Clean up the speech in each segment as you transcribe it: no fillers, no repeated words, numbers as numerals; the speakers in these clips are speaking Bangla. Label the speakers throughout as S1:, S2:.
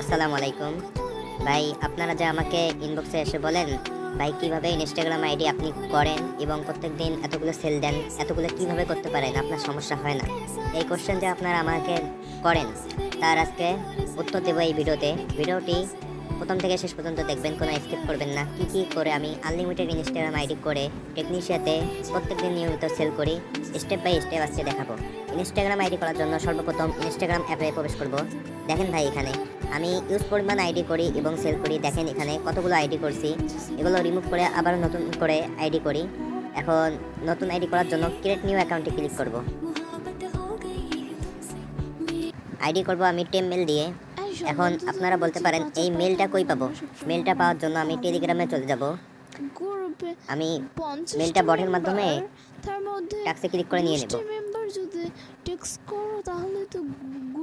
S1: আসসালামু আলাইকুম ভাই, আপনারা যে আমাকে ইনবক্সে এসে বলেন ভাই কিভাবে ইনস্টাগ্রাম আইডি আপনি করেন এবং প্রত্যেকদিন এতগুলো সেল দেন, এতগুলো কিভাবে করতে পারেন, আপনার সমস্যা হয় না, এই কোশ্চেন যে আপনারা আমাকে করেন তার আজকে উত্তর দেবো এই ভিডিওটি প্রথম থেকে শেষ পর্যন্ত দেখবেন, কোনো স্কিপ করবেন না। কি করে আমি আনলিমিটেড ইনস্টাগ্রাম আইডি করে টেকনিশিয়াতে প্রত্যেকদিন নিয়মিত সেল করি, স্টেপ বাই স্টেপ আজকে দেখাবো। ইনস্টাগ্রাম আইডি করার জন্য সর্বপ্রথম ইনস্টাগ্রাম অ্যাপে প্রবেশ করব। দেখেন ভাই, এখানে আমি ইউজ পরিমাণ আইডি করি এবং সেল করি। দেখেন এখানে কতগুলো আইডি করছি, এগুলো রিমুভ করে আবার নতুন করে আইডি করি। এখন নতুন আইডি করার জন্য ক্রিয়েট নিউ অ্যাকাউন্টে ক্লিক করব। আইডি করব আমি টেমমেল দিয়ে। এখন আপনারা বলতে পারেন এই মেলটা কই পাবো? মেলটা পাওয়ার জন্য আমি টেলিগ্রামে চলে যাব। আমি মেলটা বটের মাধ্যমে ট্যাক্সে ক্লিক করে নিয়ে নেব।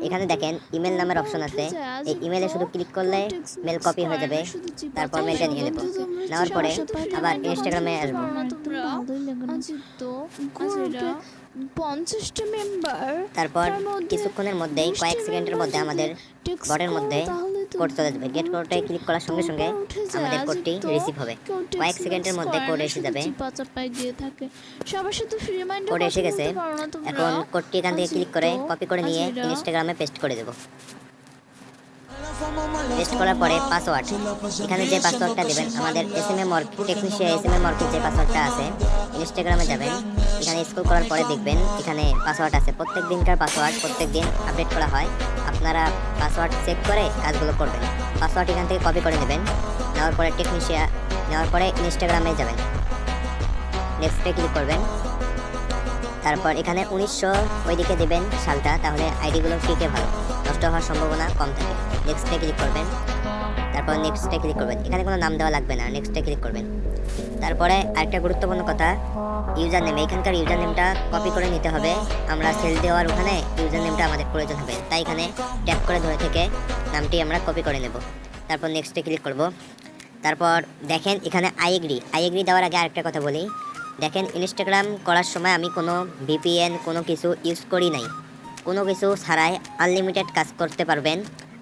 S1: এখানে দেখেন ইমেল নামের অপশন আছে, এই ইমেলে শুধু ক্লিক করলে মেল কপি হয়ে যাবে। তারপর মেলটা নিয়ে নেব, নেওয়ার পরে আবার ইনস্টাগ্রামে আসবো। তারপর কিছুক্ষণের মধ্যেই কয়েক সেকেন্ডের মধ্যে আমাদের বটের মধ্যে কোড চলে যাবে। গেট কোডে ক্লিক করার সঙ্গে সঙ্গে আমাদের কোডটি রিসিভ হবে। কয়েক সেকেন্ডের মধ্যে কোড এসে যাবে। কোড এসে গেছে। এখন কোডটি এখান থেকে ক্লিক করে কপি করে নিয়ে ইনস্টাগ্রামে পেস্ট করে দেব। পেস্ট করার পরে পাসওয়ার্ড, এখানে যে পাসওয়ার্ডটা দেবেন আমাদের টেকনিশিয়ান মর্কের যে পাসওয়ার্ডটা আছে, ইনস্টাগ্রামে যাবেন, এখানে স্ক্রল করার পরে দেখবেন এখানে পাসওয়ার্ড আছে। প্রত্যেক দিনকার পাসওয়ার্ড প্রত্যেক দিন আপডেট করা হয়। আপনারা পাসওয়ার্ড চেক করে কাজগুলো করবেন। পাসওয়ার্ড এখান থেকে কপি করে নেবেন, নেওয়ার পরে নেওয়ার পরে ইনস্টাগ্রামে যাবেন, নেক্সটে ক্লিক করবেন। তারপর এখানে 1900 ওইদিকে দেবেন সালটা, তাহলে আইডিগুলো টিকে ভালো, নষ্ট হওয়ার সম্ভাবনা কম থাকে। নেক্সটে ক্লিক করবেন, তারপর নেক্সটে ক্লিক করবেন। এখানে কোনো নাম দেওয়া লাগবে না, নেক্সটে ক্লিক করবেন। তারপরে আরেকটা গুরুত্বপূর্ণ কথা, ইউজার নেম, এখানকার ইউজার নেমটা কপি করে নিতে হবে। আমরা সেল দেওয়ার ওখানে ইউজার নেমটা আমাদের প্রয়োজন হবে, তাই এখানে ট্যাপ করে ধরে থেকে নামটি আমরা কপি করে নেব। তারপর নেক্সটে ক্লিক করব। তারপর দেখেন এখানে আই এগ্রি দেওয়ার আগে আরেকটা কথা বলি, দেখেন ইনস্টাগ্রাম করার সময় আমি কোনো ভিপিএন কোনো কিছু ইউজ করি নাই, কোনো কিছু ছাড়াই আনলিমিটেড কাজ করতে পারবেন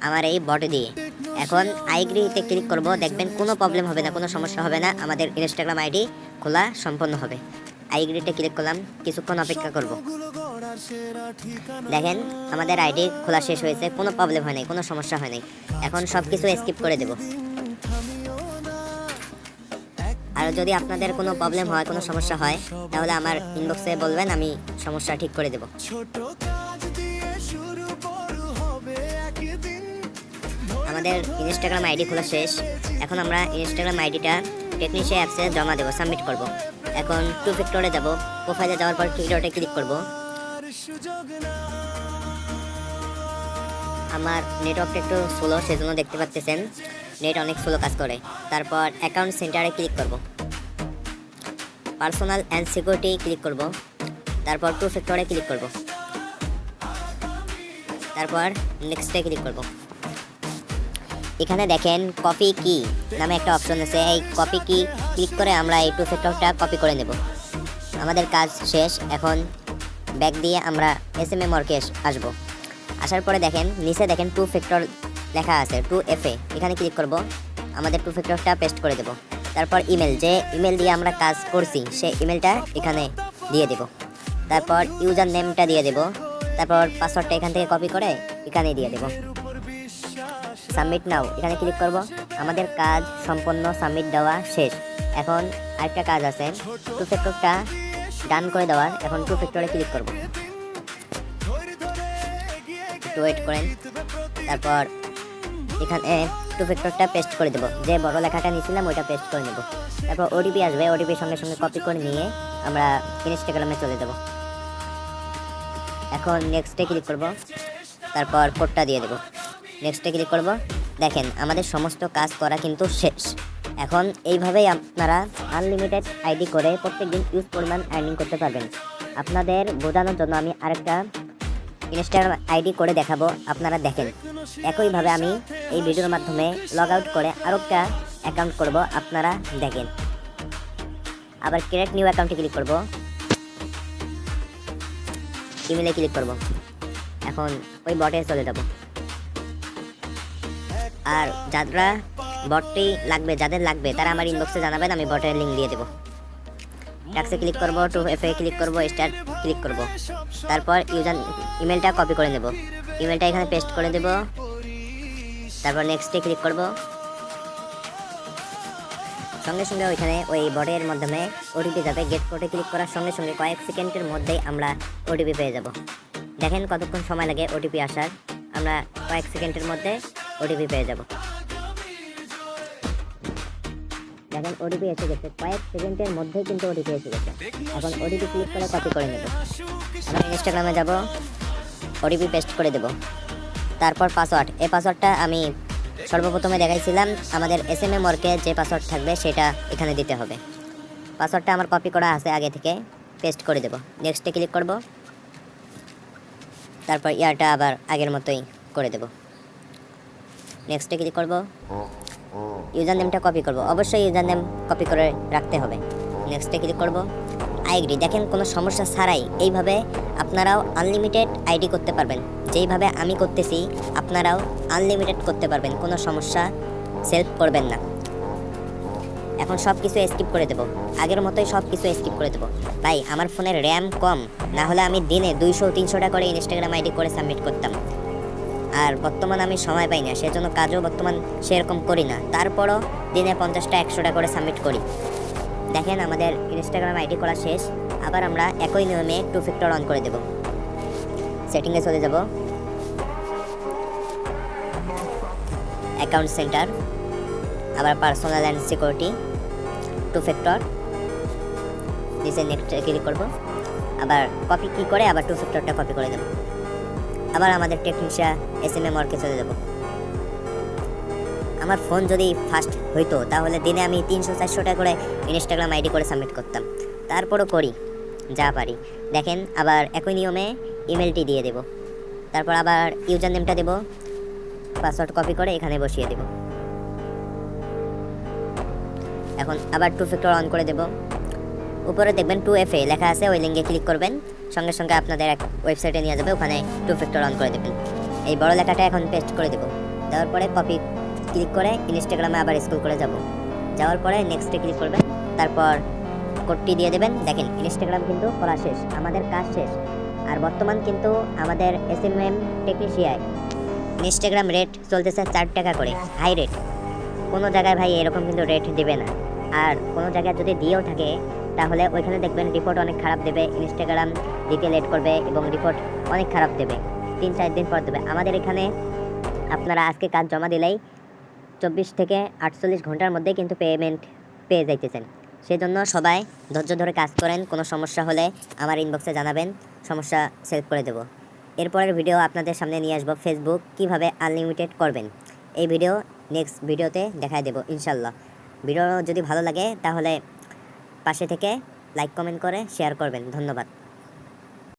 S1: আমার এই বট দিয়ে। এখন আইগ্রিতে ক্লিক করব, দেখবেন কোনো প্রবলেম হবে না, কোনো সমস্যা হবে না, আমাদের ইনস্টাগ্রাম আইডি খোলা সম্পন্ন হবে। আইগ্রিতে ক্লিক করলাম, কিছুক্ষণ অপেক্ষা করব। দেখেন আমাদের আইডি খোলা শেষ হয়েছে, কোনো প্রবলেম হয় নাই, কোনো সমস্যা হয় নাই। এখন সব কিছু স্কিপ করে দেব। আর যদি আপনাদের কোনো প্রবলেম হয়, কোনো সমস্যা হয়, তাহলে আমার ইনবক্সে বলবেন, আমি সমস্যা ঠিক করে দেব। আমাদের ইনস্টাগ্রাম আইডি খোলা শেষ। এখন আমরা ইনস্টাগ্রাম আইডিটা টেকনিশিয়ান অ্যাপসে জমা দেবো, সাবমিট করব। এখন টু ফ্যাক্টরে যাব, প্রোফাইলে যাওয়ার পর থ্রি ডটে ক্লিক করব। আমার নেটওয়ার্কটা একটু স্লো, সেজন্য দেখতে পাচ্ছেন নেট অনেক স্লো কাজ করে। তারপর অ্যাকাউন্ট সেন্টারে ক্লিক করব, পার্সোনাল অ্যান্ড সিকিউরিটি ক্লিক করব, তারপর টু ফ্যাক্টরে ক্লিক করব, তারপর নেক্সটে ক্লিক করব। এখানে দেখেন কপি কি নামে একটা অপশন আছে, এই কপি কি ক্লিক করে আমরা এই টু ফ্যাক্টরটা কপি করে নেব। আমাদের কাজ শেষ। এখন ব্যাক দিয়ে আমরা এসএমএমওয়ার্কে আসবো। আসার পরে দেখেন নিচে দেখেন টু ফ্যাক্টর লেখা আছে, 2FA, এখানে ক্লিক করব। আমাদের টু ফ্যাক্টরটা পেস্ট করে দেব। তারপর ইমেল, যে ইমেল দিয়ে আমরা কাজ করছি সেই ইমেলটা এখানে দিয়ে দেব। তারপর ইউজার নেমটা দিয়ে দেব। তারপর পাসওয়ার্ডটা এখান থেকে কপি করে এখানে দিয়ে দেব। সাবমিট নাও, এখানে ক্লিক করব। আমাদের কাজ সম্পন্ন, সাবমিট দেওয়া শেষ। এখন আরেকটা কাজ আছে, টু ফ্যাক্টরটা ডান করে দেওয়ার। এখন টু ফ্যাক্টরে ক্লিক করব, একটু ওয়েট করেন। তারপর এখানে টু ফ্যাক্টরটা পেস্ট করে দেব, যে বড় লেখাটা নিয়েছিলাম ওইটা পেস্ট করে নেব। তারপর ওটিপি আসবে, ওটিপির সঙ্গে সঙ্গে কপি করে নিয়ে আমরা ইনস্টাগ্রামে চলে যাব। এখন নেক্সটে ক্লিক করব, তারপর কোডটা দিয়ে দেব। নেক্সটে ক্লিক করব। দেখেন আমাদের সমস্ত কাজ করা কিন্তু শেষ। এখন এইভাবেই আপনারা আনলিমিটেড আইডি করে প্রত্যেকদিন ইউজ পরিমাণ আর্নিং করতে পারবেন। আপনাদের বোঝানোর জন্য আমি আরেকটা ইনস্টাগ্রাম আইডি করে দেখাবো, আপনারা দেখেন। একইভাবে আমি এই ভিডিওর মাধ্যমে লগ আউট করে আরও একটা অ্যাকাউন্ট করব, আপনারা দেখেন। আবার ক্রিয়েট নিউ অ্যাকাউন্টে ক্লিক করব, ইমেলে ক্লিক করব। এখন ওই বটে চলে যাব। আর যারা বটটি লাগবে, যাদের লাগবে তারা আমার ইনবক্সে জানাবেন, আমি বটের লিঙ্ক দিয়ে দেবো। ট্যাক্সে ক্লিক করব, 2FA ক্লিক করব, স্টার্ট ক্লিক করব। তারপর ইমেলটা কপি করে নেব, ইমেলটা এখানে পেস্ট করে দেব। তারপর নেক্সটে ক্লিক করব। সঙ্গে সঙ্গে ওইখানে ওই বটের মাধ্যমে ওটিপি যাবে। গেট কোডে ক্লিক করার সঙ্গে সঙ্গে কয়েক সেকেন্ডের মধ্যেই আমরা ওটিপি পেয়ে যাব। দেখেন কতক্ষণ সময় লাগে ওটিপি আসার, আমরা কয়েক সেকেন্ডের মধ্যে ওটিপি পেয়ে যাব। দেখেন ওটিপি এসে গেছে, কয়েক সেকেন্ডের মধ্যেই কিন্তু ওটিপি এসে গেছে। এখন ওটিপি ক্লিক করে কপি করে নেব। আমরা ইনস্টাগ্রামে যাব, ওটিপি পেস্ট করে দেব। তারপর পাসওয়ার্ড, এই পাসওয়ার্ডটা আমি সর্বপ্রথমে দেখাইছিলাম, আমাদের SMA মর্কে যে পাসওয়ার্ড থাকবে সেটা এখানে দিতে হবে। পাসওয়ার্ডটা আমার কপি করা আছে আগে থেকে, পেস্ট করে দেব। নেক্সটে ক্লিক করব। তারপর ইয়ারটা আবার আগের মতোই করে দেব। নেক্সটে ক্লিক করব। ইউজার নেমটা কপি করব, অবশ্যই ইউজার নেম কপি করে রাখতে হবে। নেক্সটে ক্লিক করব। আইডি, দেখেন কোনো সমস্যা ছাড়াই এইভাবে আপনারাও আনলিমিটেড আইডি করতে পারবেন। যেইভাবে আমি করতেছি আপনারাও আনলিমিটেড করতে পারবেন, কোনো সমস্যা সেলফ করবেন না। এখন সব কিছু স্কিপ করে দেব, আগের মতোই সব কিছু স্কিপ করে দেব। ভাই আমার ফোনের র্যাম কম, না হলে আমি দিনে 200-300টা করে ইনস্টাগ্রাম আইডি করে সাবমিট করতাম। আর বর্তমান আমি সময় পাই না, সেজন্য কাজও বর্তমান সেরকম করি না। তারপরও দিনে 50টা-100টা করে সাবমিট করি। দেখেন আমাদের ইনস্টাগ্রাম আইডি করা শেষ। আবার আমরা একই নিয়মে 2 ফ্যাক্টর অন করে দেব। সেটিংয়ে চলে যাব, অ্যাকাউন্ট সেন্টার, আবার পার্সোনাল অ্যান্ড সিকিউরিটি, 2 ফ্যাক্টর, নিচে নেক্সট ক্লিক করব। আবার কপি কি করে আবার 2 ফ্যাক্টরটা কপি করে দেব। আবার আমাদের টেকনিশিয়ান SMA মর্কে চলে যাব। আমার ফোন যদি ফাস্ট হইতো তাহলে দিনে আমি 300-400টা করে ইনস্টাগ্রাম আইডি করে সাবমিট করতাম। তারপরও করি যা পারি। দেখেন আবার একই নিয়মে ইমেলটি দিয়ে দেব। তারপর আবার ইউজার নেমটা দেব, পাসওয়ার্ড কপি করে এখানে বসিয়ে দেব। এখন আবার 2 ফ্যাক্টর অন করে দেব। উপরে দেখবেন 2FA লেখা আছে, ওই লিঙ্কে ক্লিক করবেন, সঙ্গে সঙ্গে আপনাদের এক ওয়েবসাইটে নিয়ে যাবে, ওখানে 2 ফ্যাক্টর অন করে দেবেন। এই বড় লেখাটা এখন পেস্ট করে দেব। দেওয়ার পরে কপি ক্লিক করে ইনস্টাগ্রামে আবার স্ক্রল করে যাব। যাওয়ার পরে নেক্সটে ক্লিক করবেন, তারপর কোডটি দিয়ে দেবেন। দেখেন ইনস্টাগ্রাম কিন্তু করা শেষ, আমাদের কাজ শেষ। আর বর্তমান কিন্তু আমাদের SMM টেকনিশিয়ায় ইনস্টাগ্রাম রেট চলতেছে 4 টাকা করে, হাই রেট। কোনো জায়গায় ভাই এরকম কিন্তু রেট দেবে না। আর কোনো জায়গায় যদি দিয়েও থাকে তাহলে ওইখানে দেখবেন রিপোর্ট অনেক খারাপ দেবে, ইনস্টাগ্রাম দিতে লেট করবে এবং রিপোর্ট অনেক খারাপ দেবে, 3-4 দিন পর দেবে। আমাদের এখানে আপনারা আজকে কাজ জমা দিলেই 24 থেকে 48 ঘন্টার মধ্যে কিন্তু পেমেন্ট পেয়ে যাইতেছেন। সেজন্য সবাই ধৈর্য ধরে কাজ করেন। কোনো সমস্যা হলে আমার ইনবক্সে জানাবেন, সমস্যা সলভ করে দেব। এরপরের ভিডিও আপনাদের সামনে নিয়ে আসবো ফেসবুক কিভাবে আনলিমিটেড করবেন। এই ভিডিও নেক্সট ভিডিওতে দেখায় দেব ইনশাল্লাহ। ভিডিও যদি ভালো লাগে তাহলে পাশে থেকে লাইক কমেন্ট করে শেয়ার করবেন। ধন্যবাদ।